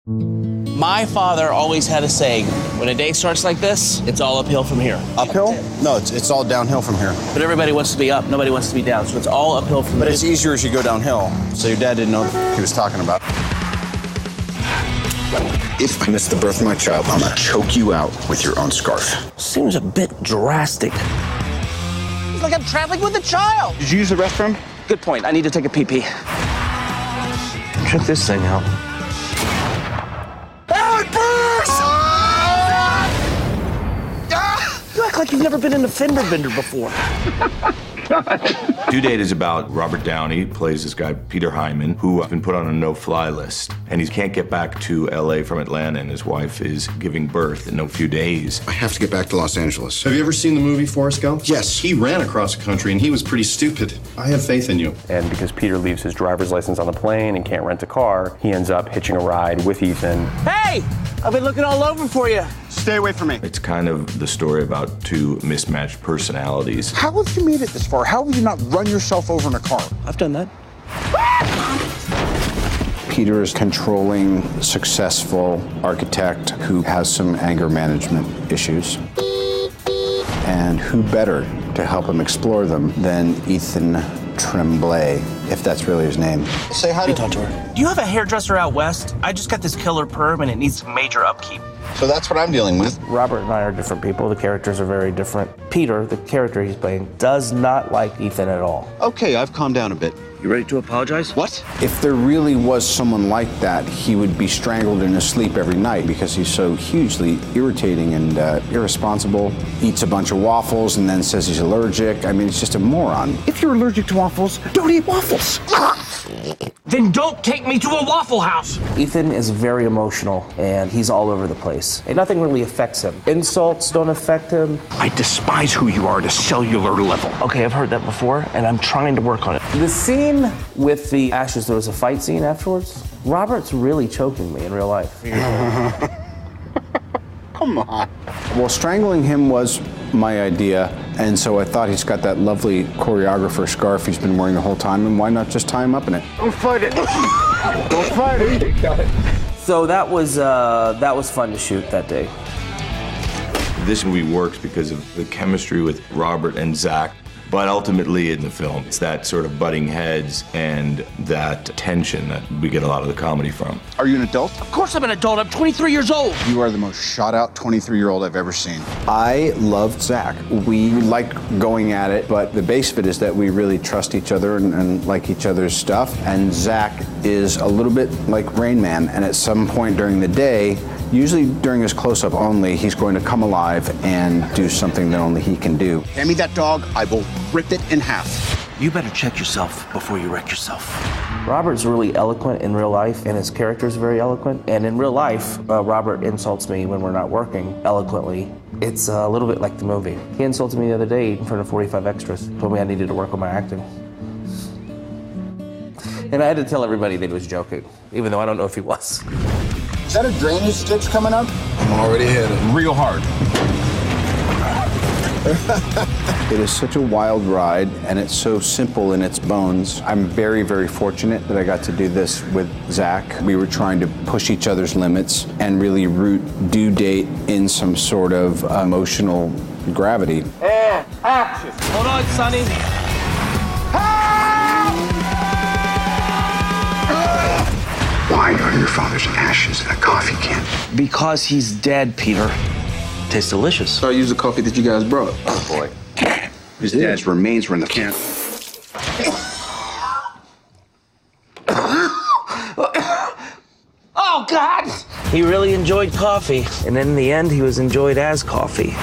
My father always had a saying, when a day starts like this, it's all uphill from here. Uphill? No, it's all downhill from here. But everybody wants to be up, nobody wants to be down, so it's all uphill from here. But it's easier as you go downhill. So your dad didn't know what he was talking about. If I miss the birth of my child, I'm gonna choke you out with your own scarf. Seems a bit drastic. It's like I'm traveling with a child. Did you use the restroom? Good point, I need to take a pee-pee. Check this thing out. You act like you've never been in a fender bender before. Due Date is about Robert Downey, plays this guy, Peter Highman, who has been put on a no-fly list. And he can't get back to LA from Atlanta, and his wife is giving birth in a few days. I have to get back to Los Angeles. Have you ever seen the movie Forrest Gump? Yes. He ran across the country and he was pretty stupid. I have faith in you. And because Peter leaves his driver's license on the plane and can't rent a car, he ends up hitching a ride with Ethan. Hey! I've been looking all over for you. Stay away from me. It's kind of the story about two mismatched personalities. How have you made it this far? How have you not run yourself over in a car? I've done that. Peter is controlling, successful architect who has some anger management issues. And who better to help him explore them than Ethan Tremblay, if that's really his name. Say hi to her. Do you have a hairdresser out west? I just got this killer perm and it needs major upkeep. So that's what I'm dealing with. Robert and I are different people. The characters are very different. Peter, the character he's playing, does not like Ethan at all. Okay, I've calmed down a bit. You ready to apologize? What? If there really was someone like that, he would be strangled in his sleep every night because he's so hugely irritating and irresponsible. Eats a bunch of waffles and then says he's allergic. I mean, it's just a moron. If you're allergic to waffles, don't eat waffles. Then don't take me to a Waffle House! Ethan is very emotional and he's all over the place. And nothing really affects him. Insults don't affect him. I despise who you are at a cellular level. Okay, I've heard that before and I'm trying to work on it. The scene with the ashes, there was a fight scene afterwards. Robert's really choking me in real life. Come on. Well, strangling him was my idea, and so I thought he's got that lovely choreographer scarf he's been wearing the whole time, and why not just tie him up in it? Don't fight it. Don't fight it. So that was fun to shoot that day. This movie works because of the chemistry with Robert and Zach. But ultimately in the film, it's that sort of butting heads and that tension that we get a lot of the comedy from. Are you an adult? Of course I'm an adult. I'm 23 years old. You are the most shot-out 23-year-old I've ever seen. I loved Zach. We like going at it, but the base of it is that we really trust each other and like each other's stuff. And Zach is a little bit like Rain Man, and at some point during the day, usually during his close-up only, he's going to come alive and do something that only he can do. Hand me that dog, I will rip it in half. You better check yourself before you wreck yourself. Robert's really eloquent in real life, and his character's very eloquent. And in real life, Robert insults me when we're not working eloquently. It's a little bit like the movie. He insulted me the other day in front of 45 extras. Told me I needed to work on my acting. And I had to tell everybody that he was joking, even though I don't know if he was. Is that a drainage ditch coming up? I'm already hit it. Real hard. It is such a wild ride, and it's so simple in its bones. I'm very, very fortunate that I got to do this with Zach. We were trying to push each other's limits and really root Due Date in some sort of emotional gravity. And action! Hold on, Sonny. Why are your father's ashes in a coffee can? Because he's dead, Peter. Tastes delicious. So I used the coffee that you guys brought. Oh boy. His dad's remains were in the can. Oh, God! He really enjoyed coffee. And in the end, he was enjoyed as coffee.